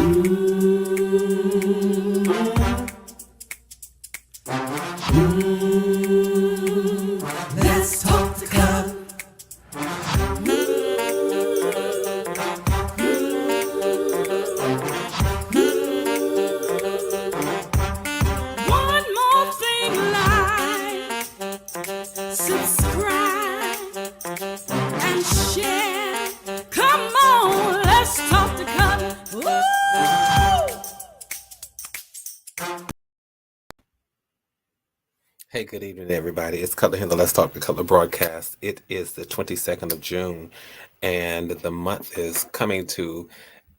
Let's talk to God. One more thing, like, subscribe, and share. Come on, let's talk to God. Woo! Hey, good evening, everybody. It's Cutler here, the Let's Talk to Cutler broadcast. It is the 22nd of June, and the month is coming to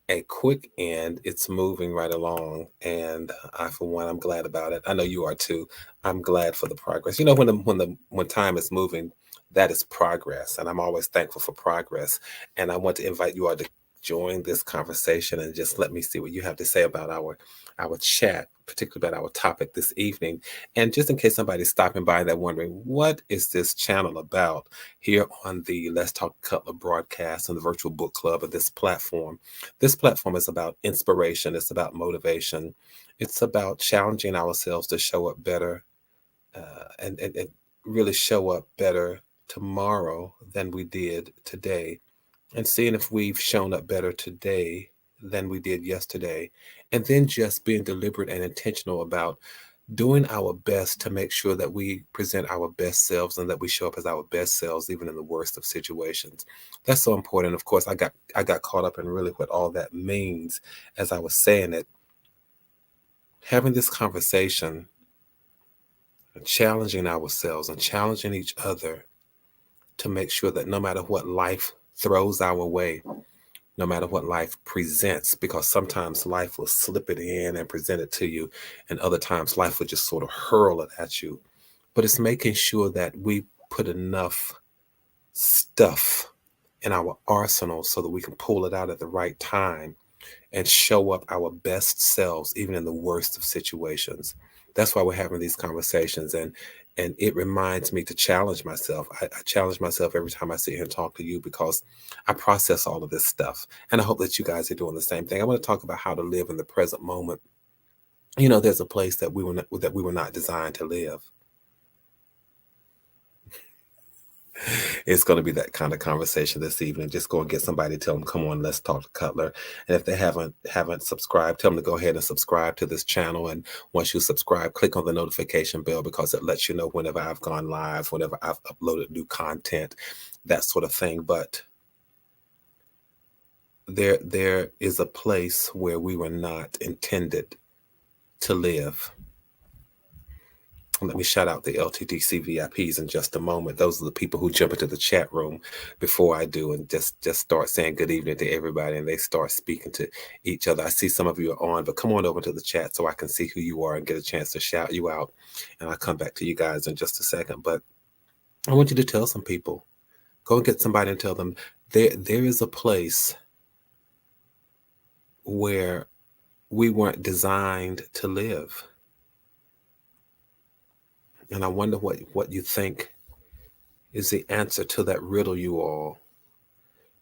a quick end. It's moving right along, and I, for one, I'm glad about it. I know you are too. I'm glad for the progress. You know, when time is moving, that is progress, and I'm always thankful for progress. And I want to invite you all to join this conversation and just let me see what you have to say about our chat, particularly about our topic this evening. And just in case somebody's stopping by, they're wondering, what is this channel about here on the Let's Talk Cutler broadcast and the virtual book club of this platform? This platform is about inspiration. It's about motivation. It's about challenging ourselves to show up better and really show up better tomorrow than we did today, and seeing if we've shown up better today than we did yesterday, and then just being deliberate and intentional about doing our best to make sure that we present our best selves and that we show up as our best selves even in the worst of situations. That's so important. Of course, I got caught up in really what all that means as I was saying it. Having this conversation, challenging ourselves and challenging each other to make sure that no matter what life throws our way, no matter what life presents, because sometimes life will slip it in and present it to you, and other times life will just sort of hurl it at you. But it's making sure that we put enough stuff in our arsenal so that we can pull it out at the right time and show up our best selves, even in the worst of situations. That's why we're having these conversations. And it reminds me to challenge myself. I challenge myself every time I sit here and talk to you because I process all of this stuff. And I hope that you guys are doing the same thing. I want to talk about how to live in the present moment. You know, there's a place that we were not designed to live. It's going to be that kind of conversation this evening. Just go and get somebody, tell them, come on, let's talk to Cutler. And if they haven't subscribed, tell them to go ahead and subscribe to this channel. And once you subscribe, click on the notification bell because it lets you know whenever I've gone live, whenever I've uploaded new content, that sort of thing. But there is a place where we were not intended to live. Let me shout out the LTDC VIPs in just a moment. Those are the people who jump into the chat room before I do and just start saying good evening to everybody, and they start speaking to each other. I see some of you are on, but come on over to the chat so I can see who you are and get a chance to shout you out. And I'll come back to you guys in just a second. But I want you to tell some people. Go and get somebody and tell them there is a place where we weren't designed to live. And I wonder what you think is the answer to that riddle, you all.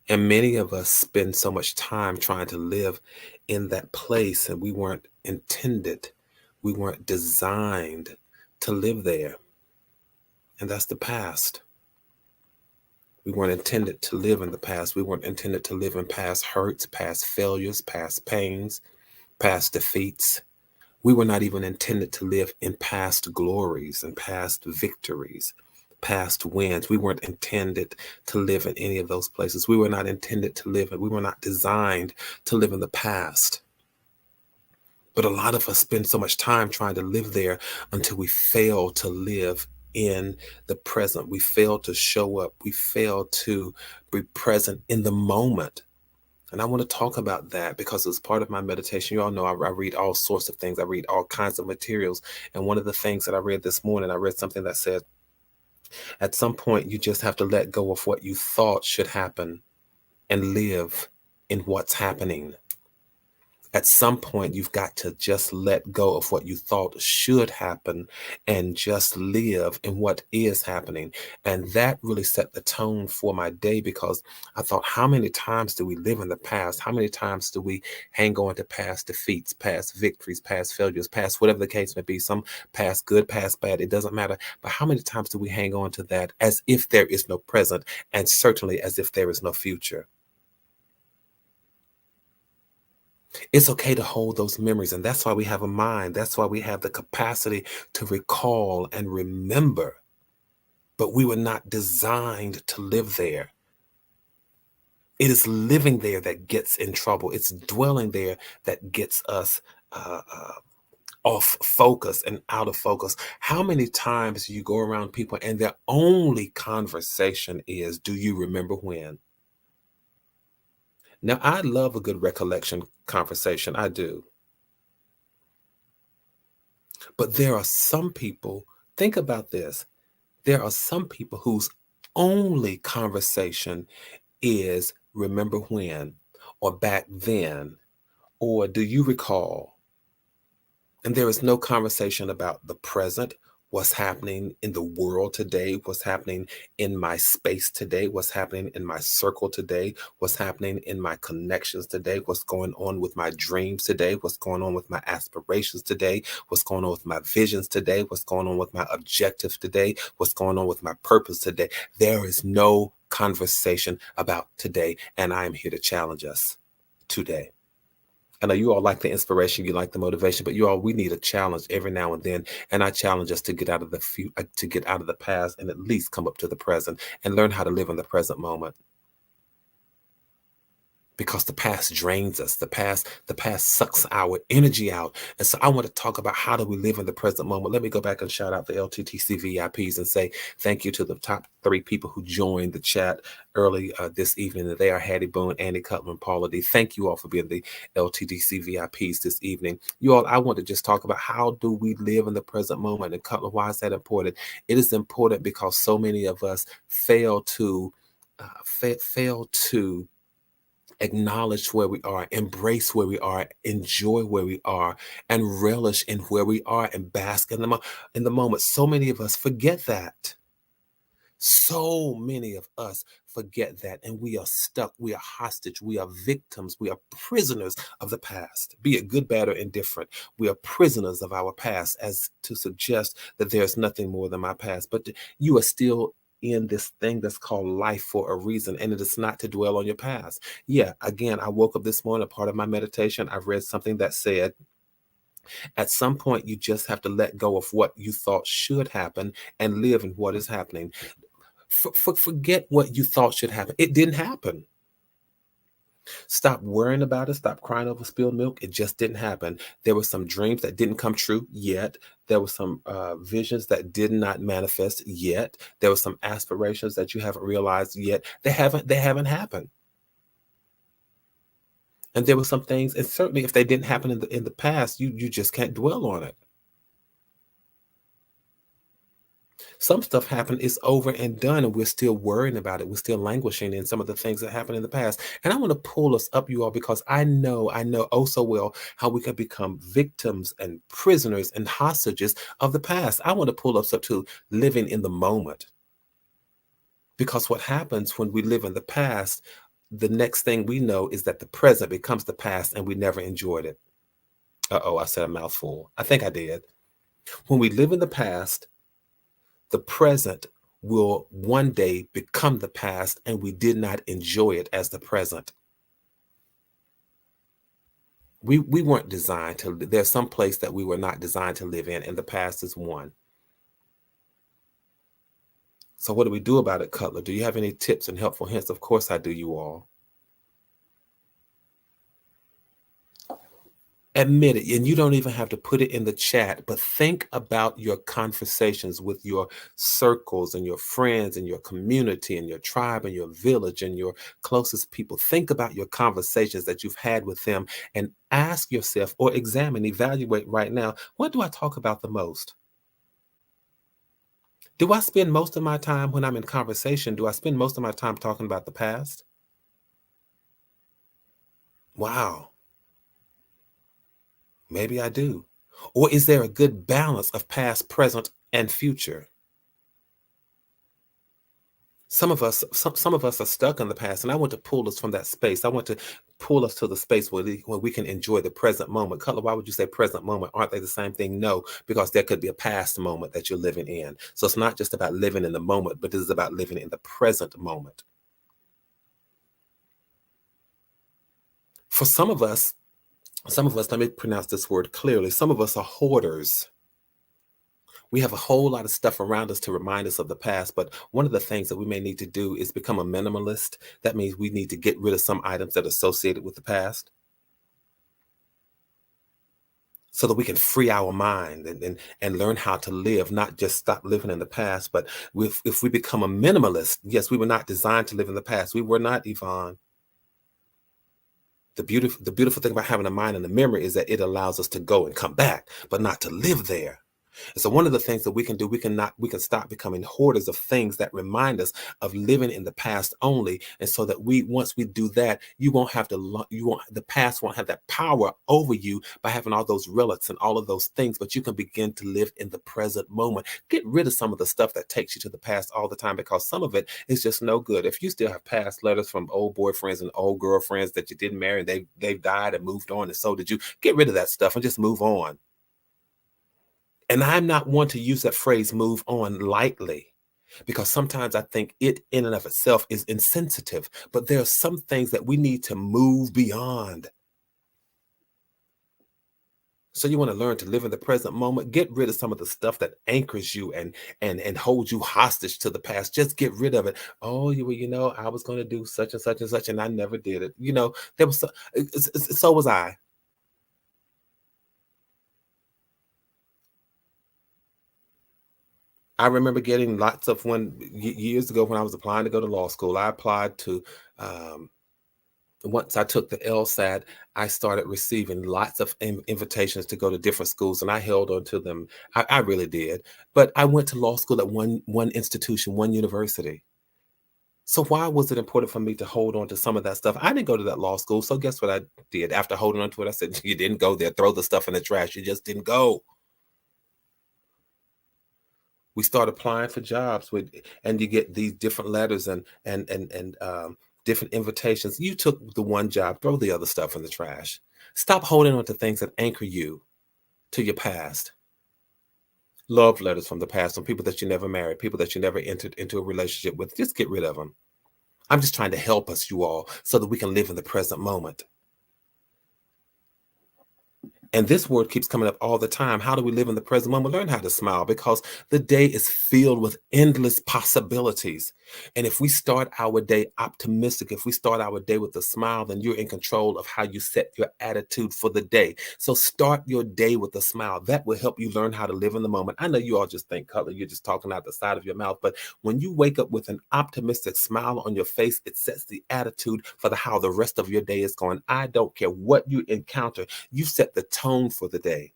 And many of us spend so much time trying to live in that place, and we weren't intended, we weren't designed to live there. And that's the past. We weren't intended to live in the past. We weren't intended to live in past hurts, past failures, past pains, past defeats. We were not even intended to live in past glories and past victories, past wins. We weren't intended to live in any of those places. We were not intended to live, and we were not designed to live in the past. But a lot of us spend so much time trying to live there until we fail to live in the present. We fail to show up. We fail to be present in the moment. And I want to talk about that because it's part of my meditation. You all know I read all sorts of things. I read all kinds of materials. And one of the things that I read this morning, I read something that said, at some point, you just have to let go of what you thought should happen and live in what's happening. At some point, you've got to just let go of what you thought should happen and just live in what is happening. And that really set the tone for my day because I thought, how many times do we live in the past? How many times do we hang on to past defeats, past victories, past failures, past whatever the case may be, some past good, past bad, it doesn't matter. But how many times do we hang on to that as if there is no present and certainly as if there is no future? It's okay to hold those memories. And that's why we have a mind. That's why we have the capacity to recall and remember. But we were not designed to live there. It is living there that gets in trouble. It's dwelling there that gets us off focus and out of focus. How many times you go around people and their only conversation is, do you remember when? Now, I love a good recollection conversation. I do. But there are some people, think about this. There are some people whose only conversation is remember when, or back then, or do you recall? And there is no conversation about the present, what's happening in the world today, what's happening in my space today, what's happening in my circle today, what's happening in my connections today, what's going on with my dreams today, what's going on with my aspirations today, what's going on with my visions today, what's going on with my objectives today, what's going on with my purpose today. There is no conversation about today, and I am here to challenge us today. I know you all like the inspiration, you like the motivation, but you all, we need a challenge every now and then. And I challenge us to get out of to get out of the past and at least come up to the present and learn how to live in the present moment. Because the past drains us. The past sucks our energy out. And so I want to talk about how do we live in the present moment. Let me go back and shout out the LTTC VIPs and say thank you to the top 3 people who joined the chat early this evening. They are Hattie Boone, Annie Cutler, and Paula D. Thank you all for being the LTTC VIPs this evening. You all, I want to just talk about how do we live in the present moment. And Cutler, why is that important? It is important because so many of us fail to acknowledge where we are, embrace where we are, enjoy where we are, and relish in where we are and bask in the moment. So many of us forget that. So many of us forget that, and we are stuck. We are hostage. We are victims. We are prisoners of the past, be it good, bad, or indifferent. We are prisoners of our past, as to suggest that there's nothing more than my past. But you are still in this thing that's called life for a reason, and it is not to dwell on your past. Yeah, again, I woke up this morning, a part of my meditation, I read something that said, at some point, you just have to let go of what you thought should happen and live in what is happening. Forget what you thought should happen. It didn't happen. Stop worrying about it. Stop crying over spilled milk. It just didn't happen. There were some dreams that didn't come true yet. There were some visions that did not manifest yet. There were some aspirations that you haven't realized yet. They haven't happened. And there were some things, and certainly if they didn't happen in the past, you just can't dwell on it. Some stuff happened, it's over and done, and we're still worrying about it. We're still languishing in some of the things that happened in the past. And I want to pull us up, you all, because I know oh so well how we can become victims and prisoners and hostages of the past. I want to pull us up to living in the moment. Because what happens when we live in the past, the next thing we know is that the present becomes the past and we never enjoyed it. Uh-oh, I said a mouthful. I think I did. When we live in the past, the present will one day become the past, and we did not enjoy it as the present. We weren't designed to, there's some place that we were not designed to live in, and the past is one. So what do we do about it, Cutler? Do you have any tips and helpful hints? Of course I do, you all. Admit it, and you don't even have to put it in the chat, but think about your conversations with your circles and your friends and your community and your tribe and your village and your closest people. Think about your conversations that you've had with them and ask yourself, or examine, evaluate right now, what do I talk about the most? Do I spend most of my time when I'm in conversation, do I spend most of my time talking about the past? Wow. Maybe I do. Or is there a good balance of past, present, and future? Some of us are stuck in the past, and I want to pull us from that space. I want to pull us to the space where we can enjoy the present moment. Cutler, why would you say present moment? Aren't they the same thing? No, because there could be a past moment that you're living in. So it's not just about living in the moment, but it is about living in the present moment. For some of us, let me pronounce this word clearly. Some of us are hoarders. We have a whole lot of stuff around us to remind us of the past, but one of the things that we may need to do is become a minimalist. That means we need to get rid of some items that are associated with the past so that we can free our mind and learn how to live, not just stop living in the past. But if we become a minimalist, yes, we were not designed to live in the past. We were not, Yvonne. The beautiful thing about having a mind and a memory is that it allows us to go and come back, but not to live there. And so one of the things that we can do, we can stop becoming hoarders of things that remind us of living in the past only. And so that once we do that, the past won't have that power over you by having all those relics and all of those things, but you can begin to live in the present moment. Get rid of some of the stuff that takes you to the past all the time, because some of it is just no good. If you still have past letters from old boyfriends and old girlfriends that you didn't marry, and they've died and moved on, and so did you, get rid of that stuff and just move on. And I'm not one to use that phrase move on lightly, because sometimes I think it in and of itself is insensitive, but there are some things that we need to move beyond. So you want to learn to live in the present moment. Get rid of some of the stuff that anchors you and holds you hostage to the past. Just get rid of it. Oh, I was going to do such and such and such, and I never did it. There was so was I. I remember getting lots of years ago when I was applying to go to law school. I applied to once I took the LSAT, I started receiving lots of invitations to go to different schools, and I held on to them. I really did. But I went to law school at one institution, one university. So why was it important for me to hold on to some of that stuff? I didn't go to that law school. So guess what I did? After holding on to it, I said, you didn't go there. Throw the stuff in the trash. You just didn't go. We start applying for jobs and you get these different letters and different invitations. You took the one job, throw the other stuff in the trash. Stop holding on to things that anchor you to your past. Love letters from the past, from people that you never married, people that you never entered into a relationship with. Just get rid of them. I'm just trying to help us, you all, so that we can live in the present moment. And this word keeps coming up all the time. How do we live in the present moment? Learn how to smile, because the day is filled with endless possibilities. And if we start our day optimistic, if we start our day with a smile, then you're in control of how you set your attitude for the day. So start your day with a smile. That will help you learn how to live in the moment. I know you all just think, Cutler, you're just talking out the side of your mouth. But when you wake up with an optimistic smile on your face, it sets the attitude for how the rest of your day is going. I don't care what you encounter. You set the tone for the day.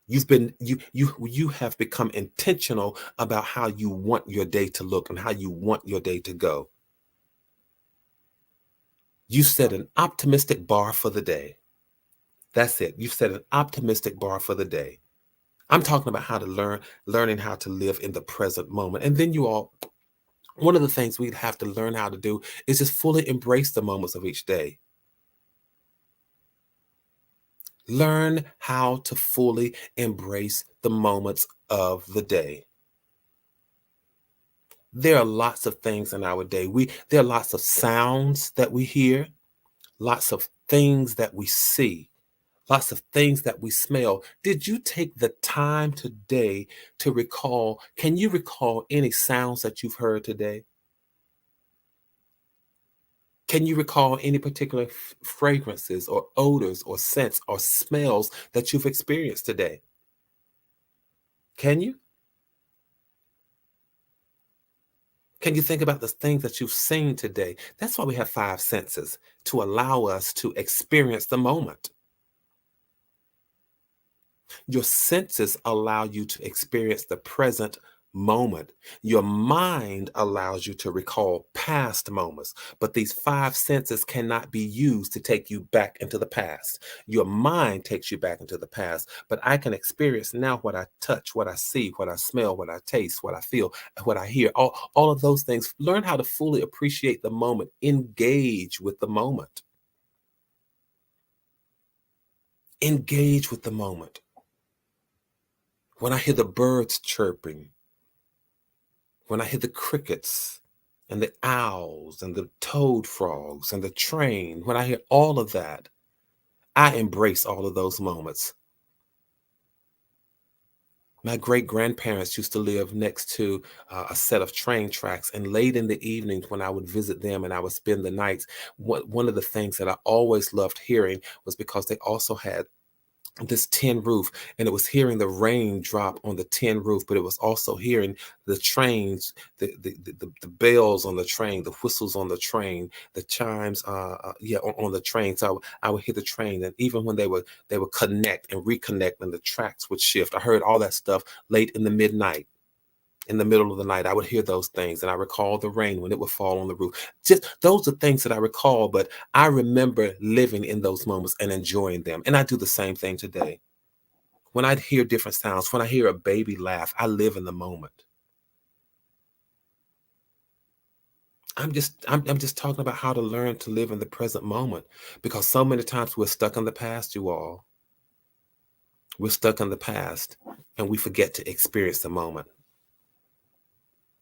You have become intentional about how you want your day to look and how you want your day to go. You set an optimistic bar for the day. That's it. You set an optimistic bar for the day. I'm talking about how to learning how to live in the present moment. And then one of the things we'd have to learn how to do is just fully embrace the moments of each day. Learn how to fully embrace the moments of the day. There are lots of things in our day. There are lots of sounds that we hear, lots of things that we see, lots of things that we smell. Did you take the time today to recall? Can you recall any sounds that you've heard today? Can you recall any particular fragrances or odors or scents or smells that you've experienced today? Can you? Can you think about the things that you've seen today? That's why we have 5 senses, to allow us to experience the moment. Your senses allow you to experience the present moment. Your mind allows you to recall past moments, but these five senses cannot be used to take you back into the past. Your mind takes you back into the past, but I can experience now what I touch, what I see, what I smell, what I taste, what I feel, what I hear, all of those things. Learn how to fully appreciate the moment, engage with the moment. Engage with the moment. When I hear the birds chirping, when I hear the crickets and the owls and the toad frogs and the train, when I hear all of that, I embrace all of those moments. My great grandparents used to live next to a set of train tracks, and late in the evenings when I would visit them and I would spend the nights, one of the things that I always loved hearing was because they also had this tin roof, and it was hearing the rain drop on the tin roof, but it was also hearing the trains, the bells on the train, the whistles on the train, the chimes on the train. So I would hear the train, and even when they would connect and reconnect and the tracks would shift, I heard all that stuff late in the midnight. In the middle of the night, I would hear those things, and I recall the rain when it would fall on the roof. Just those are things that I recall, but I remember living in those moments and enjoying them. And I do the same thing today. When I hear different sounds, when I hear a baby laugh, I live in the moment. I'm just talking about how to learn to live in the present moment, because so many times we're stuck in the past, you all. We're stuck in the past and we forget to experience the moment.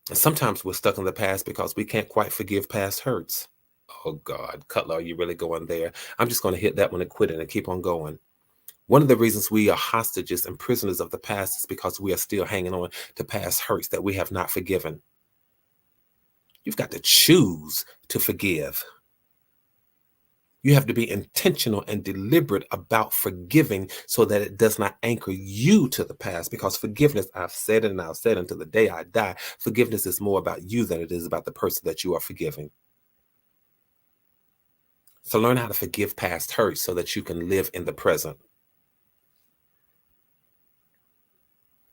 And sometimes we're stuck in the past because we can't quite forgive past hurts. Oh God, Cutler, are you really going there? I'm just going to hit that one and quit it and keep on going. One of the reasons we are hostages and prisoners of the past is because we are still hanging on to past hurts that we have not forgiven. You've got to choose to forgive. You have to be intentional and deliberate about forgiving so that it does not anchor you to the past, because forgiveness, I've said it and I'll say it until the day I die, forgiveness is more about you than it is about the person that you are forgiving. So learn how to forgive past hurts so that you can live in the present.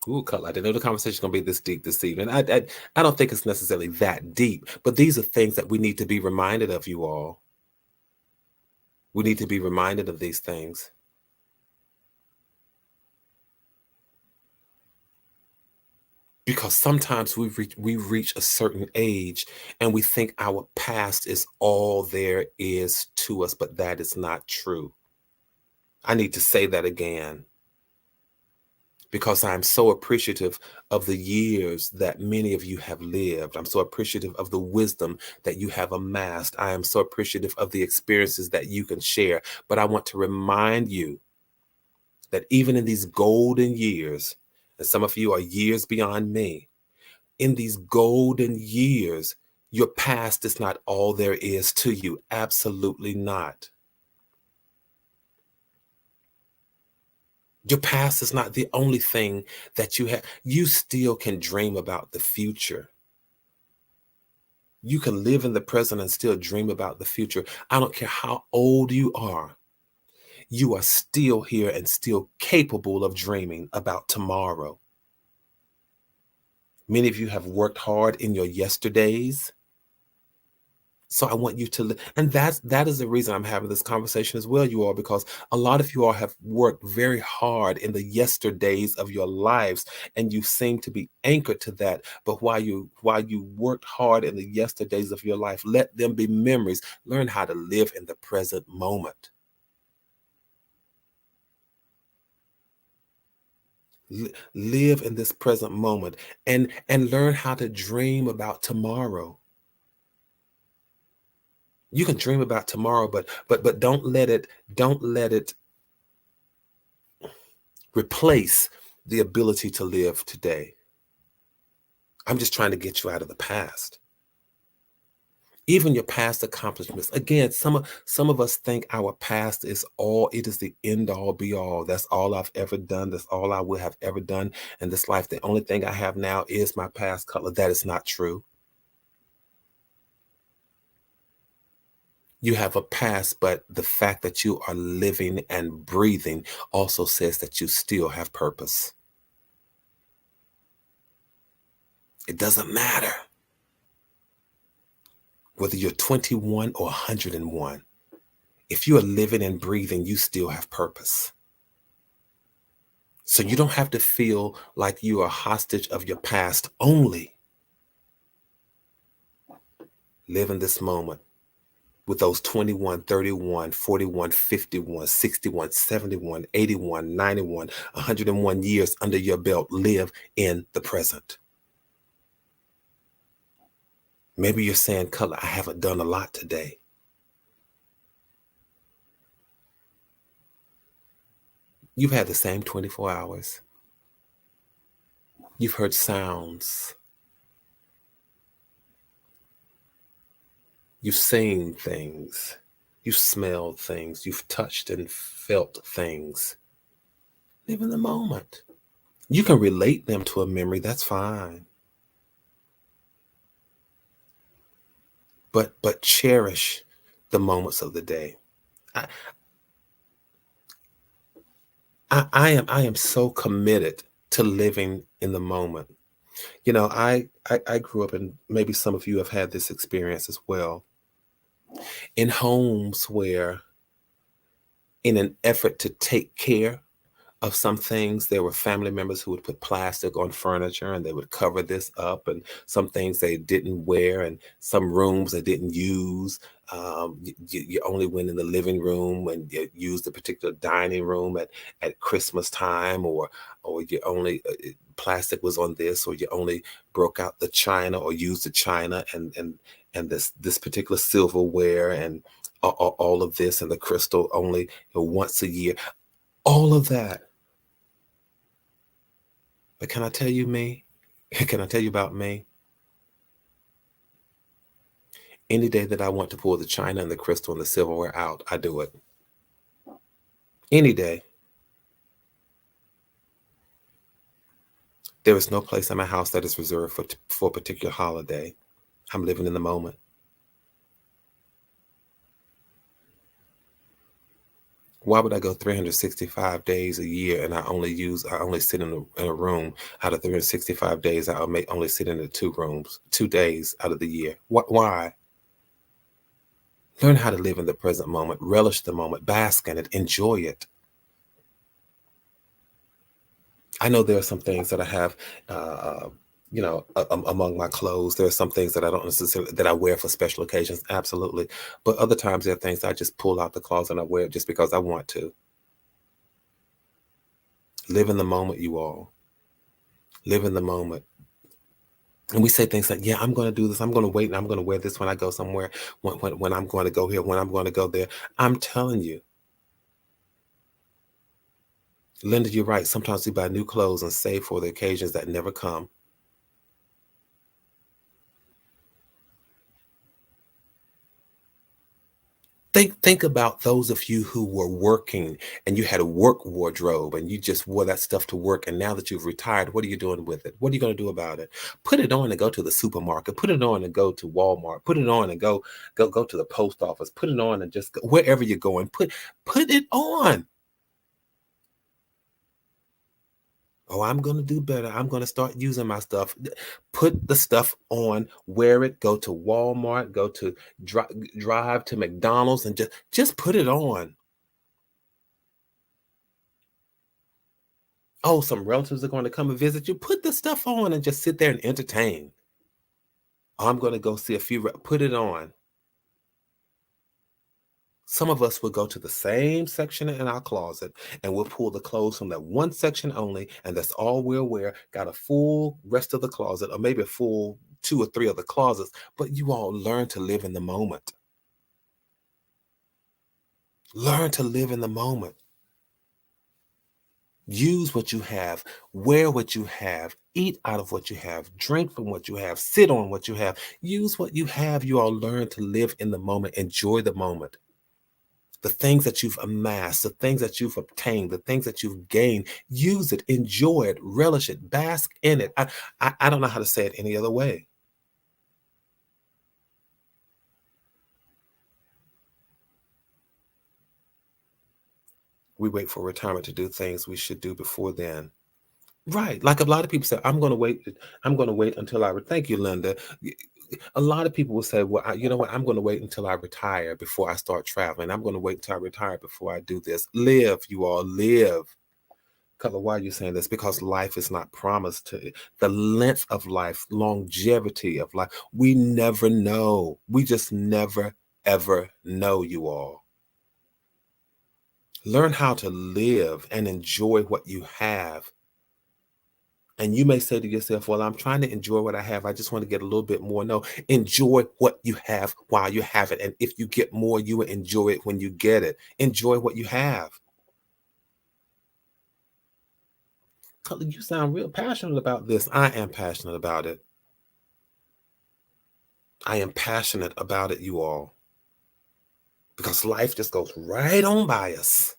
Ooh, Cutler, I didn't know the conversation is going to be this deep this evening. I don't think it's necessarily that deep, but these are things that we need to be reminded of, you all. We need to be reminded of these things. Because sometimes we reach a certain age and we think our past is all there is to us, but that is not true. I need to say that again, because I'm so appreciative of the years that many of you have lived. I'm so appreciative of the wisdom that you have amassed. I am so appreciative of the experiences that you can share. But I want to remind you that even in these golden years, and some of you are years beyond me, in these golden years, your past is not all there is to you. Absolutely not. Your past is not the only thing that you have. You still can dream about the future. You can live in the present and still dream about the future. I don't care how old you are. You are still here and still capable of dreaming about tomorrow. Many of you have worked hard in your yesterdays. So I want you to live. And that is the reason I'm having this conversation as well, you all, because a lot of you all have worked very hard in the yesterdays of your lives, and you seem to be anchored to that. But while you worked hard in the yesterdays of your life, let them be memories. Learn how to live in the present moment. Live in this present moment and learn how to dream about tomorrow. You can dream about tomorrow, but don't let it replace the ability to live today. I'm just trying to get you out of the past. Even your past accomplishments. Again, some of us think our past is all, it is the end all be all. That's all I've ever done. That's all I will have ever done in this life. The only thing I have now is my past, Cutler. That is not true. You have a past, but the fact that you are living and breathing also says that you still have purpose. It doesn't matter whether you're 21 or 101. If you are living and breathing, you still have purpose. So you don't have to feel like you are hostage of your past only. Live in this moment with those 21, 31, 41, 51, 61, 71, 81, 91, 101 years under your belt. Live in the present. Maybe you're saying, Color, I haven't done a lot today. You've had the same 24 hours. You've heard sounds. You've seen things. You've smelled things. You've touched and felt things. Live in the moment. You can relate them to a memory. That's fine. But cherish the moments of the day. I am so committed to living in the moment. You know, I grew up, and maybe some of you have had this experience as well, in homes where, in an effort to take care of some things, there were family members who would put plastic on furniture and they would cover this up, and some things they didn't wear, and some rooms they didn't use. You only went in the living room and you used the particular dining room at Christmas time, or you only plastic was on this, or you only broke out the china or used the china and this particular silverware, and all of this, and the crystal only once a year. All of that. But can I tell you me? Can I tell you about me? Any day that I want to pull the china and the crystal and the silverware out, I do it. Any day. There is no place in my house that is reserved for a particular holiday. I'm living in the moment. Why would I go 365 days a year and I only sit in a room out of 365 days? I may only sit in the 2 days out of the year. Why? Learn how to live in the present moment, relish the moment, bask in it, enjoy it. I know there are some things that I have, among my clothes. There are some things that I don't necessarily that I wear for special occasions, absolutely. But other times there are things I just pull out the closet and I wear it just because I want to. Live in the moment, you all. Live in the moment. And we say things like, yeah, I'm going to do this. I'm going to wait, and I'm going to wear this when I go somewhere, when I'm going to go here, when I'm going to go there. I'm telling you, Linda, you're right. Sometimes we buy new clothes and save for the occasions that never come. Think about those of you who were working and you had a work wardrobe and you just wore that stuff to work. And now that you've retired, what are you doing with it? What are you going to do about it? Put it on and go to the supermarket. Put it on and go to Walmart. Put it on and go to the post office. Put it on and just go wherever you're going. Put it on. Oh, I'm going to do better. I'm going to start using my stuff. Put the stuff on, wear it, go to Walmart, go to drive to McDonald's, and just put it on. Oh, some relatives are going to come and visit you. Put the stuff on and just sit there and entertain. Oh, I'm going to go see a few. Put it on. Some of us will go to the same section in our closet and we'll pull the clothes from that one section only, and that's all we'll wear. Got a full rest of the closet, or maybe a full 2 or 3 other closets. But you all learn to live in the moment. Learn to live in the moment. Use what you have, wear what you have, eat out of what you have, drink from what you have, sit on what you have. Use what you have. You all learn to live in the moment. Enjoy the moment. The things that you've amassed, the things that you've obtained, the things that you've gained, use it, enjoy it, relish it, bask in it. I don't know how to say it any other way. We wait for retirement to do things we should do before then. Right. Like a lot of people say, I'm going to wait until I, thank you, Linda. Y- A lot of people will say, well, you know what? I'm going to wait until I retire before I start traveling. I'm going to wait until I retire before I do this. Live, you all live. Color, why are you saying this? Because life is not promised to the length of life, longevity of life. We never know. We just never, ever know, you all. Learn how to live and enjoy what you have. And you may say to yourself, well, I'm trying to enjoy what I have. I just want to get a little bit more. No, enjoy what you have while you have it. And if you get more, you will enjoy it when you get it. Enjoy what you have. Color, you sound real passionate about this. I am passionate about it. I am passionate about it, you all. Because life just goes right on by us.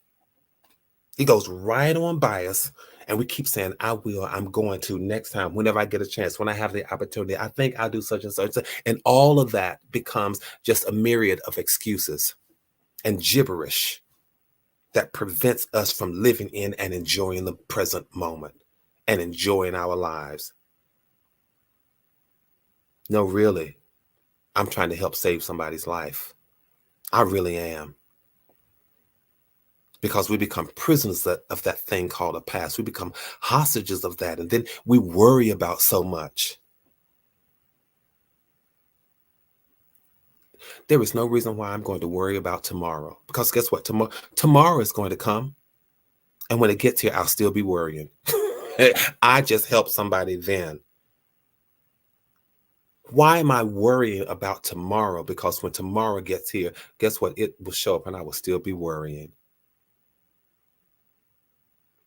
It goes right on by us. And we keep saying, I will, I'm going to next time, whenever I get a chance, when I have the opportunity, I think I'll do such and such. And all of that becomes just a myriad of excuses and gibberish that prevents us from living in and enjoying the present moment and enjoying our lives. No, really, I'm trying to help save somebody's life. I really am. Because we become prisoners of that thing called a past. We become hostages of that. And then we worry about so much. There is no reason why I'm going to worry about tomorrow. Because guess what? Tomorrow is going to come. And when it gets here, I'll still be worrying. I just helped somebody then. Why am I worrying about tomorrow? Because when tomorrow gets here, guess what? It will show up and I will still be worrying.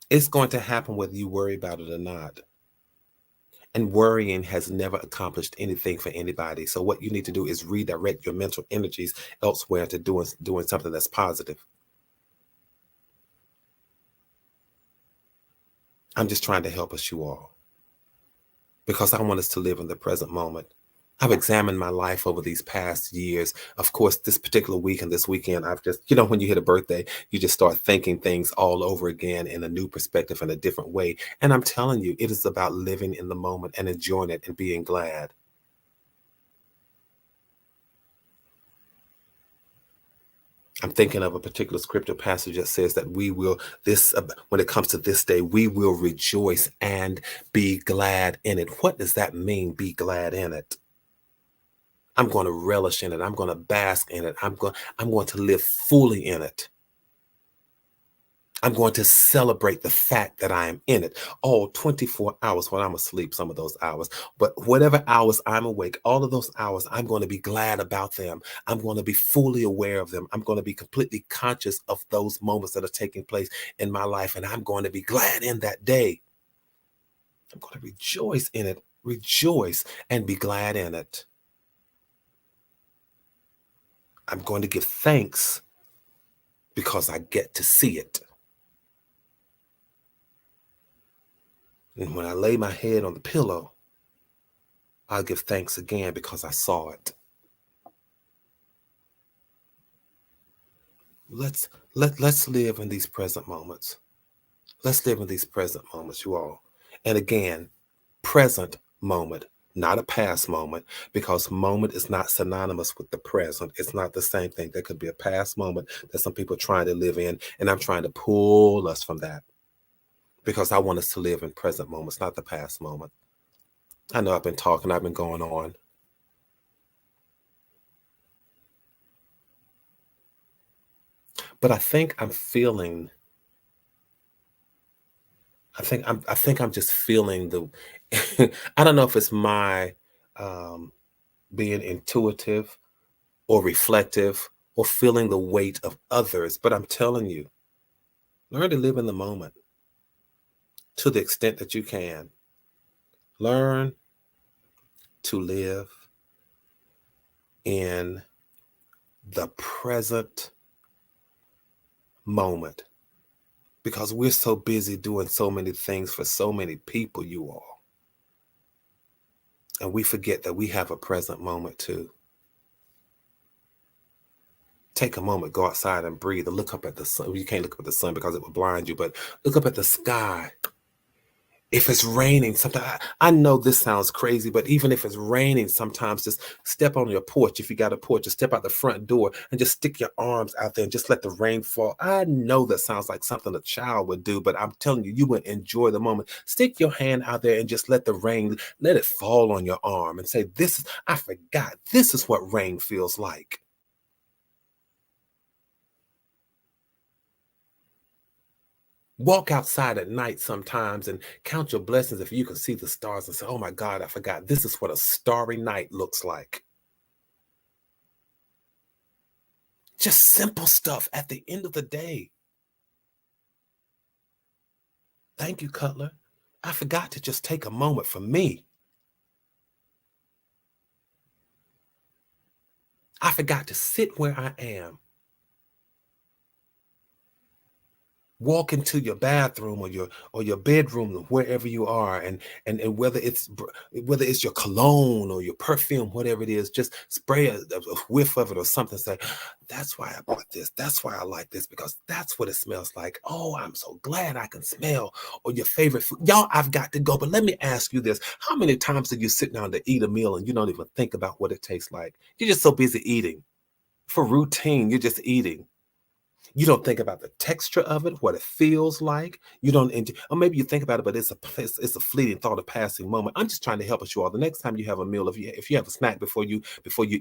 It's going to happen whether you worry about it or not. And worrying has never accomplished anything for anybody. So what you need to do is redirect your mental energies elsewhere to doing something that's positive. I'm just trying to help us, you all, because I want us to live in the present moment. I've examined my life over these past years. Of course, this particular week and this weekend, I've just, when you hit a birthday, you just start thinking things all over again in a new perspective, in a different way. And I'm telling you, it is about living in the moment and enjoying it and being glad. I'm thinking of a particular scripture passage that says that when it comes to this day, we will rejoice and be glad in it. What does that mean, be glad in it? I'm going to relish in it. I'm going to bask in it. I'm going to live fully in it. I'm going to celebrate the fact that I am in it all 24 hours when I'm asleep, some of those hours. But whatever hours I'm awake, all of those hours, I'm going to be glad about them. I'm going to be fully aware of them. I'm going to be completely conscious of those moments that are taking place in my life. And I'm going to be glad in that day. I'm going to rejoice in it, rejoice and be glad in it. I'm going to give thanks because I get to see it. And when I lay my head on the pillow, I'll give thanks again because I saw it. Let's live in these present moments. Let's live in these present moments, you all. And again, present moment, not a past moment, because moment is not synonymous with the present. It's not the same thing. There could be a past moment that some people are trying to live in, and I'm trying to pull us from that because I want us to live in present moments, not the past moment. I know I've been talking, I've been going on. But I think I'm just feeling I don't know if it's my being intuitive or reflective or feeling the weight of others, but I'm telling you, learn to live in the moment to the extent that you can. Learn to live in the present moment because we're so busy doing so many things for so many people, you all. And we forget that we have a present moment too. Take a moment, go outside and breathe, and look up at the sun. You can't look up at the sun because it will blind you, but look up at the sky If it's raining, sometimes I know this sounds crazy, but even if it's raining, sometimes just step on your porch. If you got a porch, just step out the front door and just stick your arms out there and just let the rain fall. I know that sounds like something a child would do, but I'm telling you, you would enjoy the moment. Stick your hand out there and just let the rain, let it fall on your arm and say, "This is, I forgot, this is what rain feels like." Walk outside at night sometimes and count your blessings if you can see the stars and say, "Oh my God, I forgot. This is what a starry night looks like." Just simple stuff at the end of the day. Thank you, Cutler. I forgot to just take a moment for me. I forgot to sit where I am. Walk into your bathroom or your bedroom or wherever you are, and whether it's your cologne or your perfume, whatever it is, just spray a whiff of it or something. Say, "That's why I bought this. That's why I like this, because that's what it smells like. Oh, I'm so glad I can smell." Or your favorite food. Y'all, I've got to go, but let me ask you this: how many times do you sit down to eat a meal and you don't even think about what it tastes like? You're just so busy eating. For routine, you're just eating. You don't think about the texture of it, what it feels like. You don't enjoy, or maybe you think about it, but it's a fleeting thought, a passing moment. I'm just trying to help us you all. The next time you have a meal, if you have a snack before you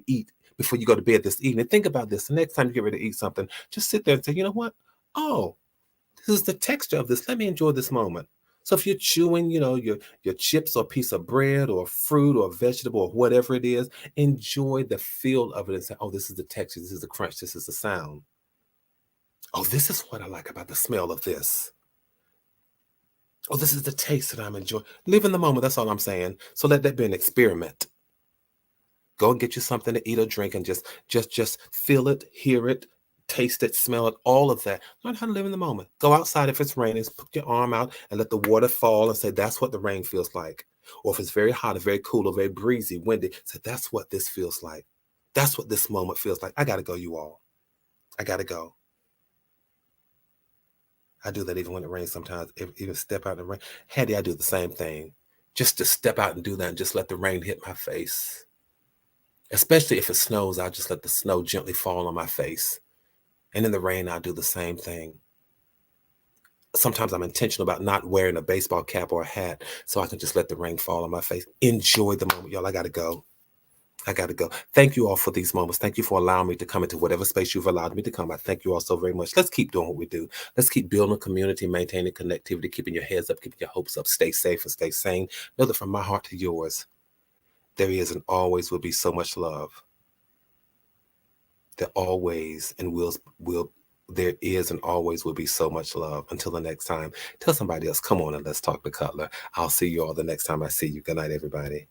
eat, before you go to bed this evening, think about this. The next time you get ready to eat something, just sit there and say, "You know what? Oh, this is the texture of this. Let me enjoy this moment." So if you're chewing, your chips or piece of bread or fruit or vegetable or whatever it is, enjoy the feel of it and say, "Oh, this is the texture. This is the crunch. This is the sound. Oh, this is what I like about the smell of this. Oh, this is the taste that I'm enjoying." Live in the moment. That's all I'm saying. So let that be an experiment. Go and get you something to eat or drink and just feel it, hear it, taste it, smell it, all of that. Learn how to live in the moment. Go outside if it's raining, put your arm out and let the water fall and say, "That's what the rain feels like." Or if it's very hot or very cool or very breezy, windy, say, "That's what this feels like. That's what this moment feels like." I gotta go, you all. I gotta go. I do that even when it rains sometimes, even step out in the rain. Hattie, I do the same thing. Just to step out and do that and just let the rain hit my face. Especially if it snows, I'll just let the snow gently fall on my face. And in the rain, I'll do the same thing. Sometimes I'm intentional about not wearing a baseball cap or a hat so I can just let the rain fall on my face. Enjoy the moment, y'all. I gotta go. I got to go. Thank you all for these moments. Thank you for allowing me to come into whatever space you've allowed me to come. I thank you all so very much. Let's keep doing what we do. Let's keep building a community, maintaining connectivity, keeping your heads up, keeping your hopes up. Stay safe and stay sane. Know that from my heart to yours, there is and always will be so much love. There always and will there is and always will be so much love. Until the next time, tell somebody else, come on and let's talk to Cutler. I'll see you all the next time I see you. Good night, everybody.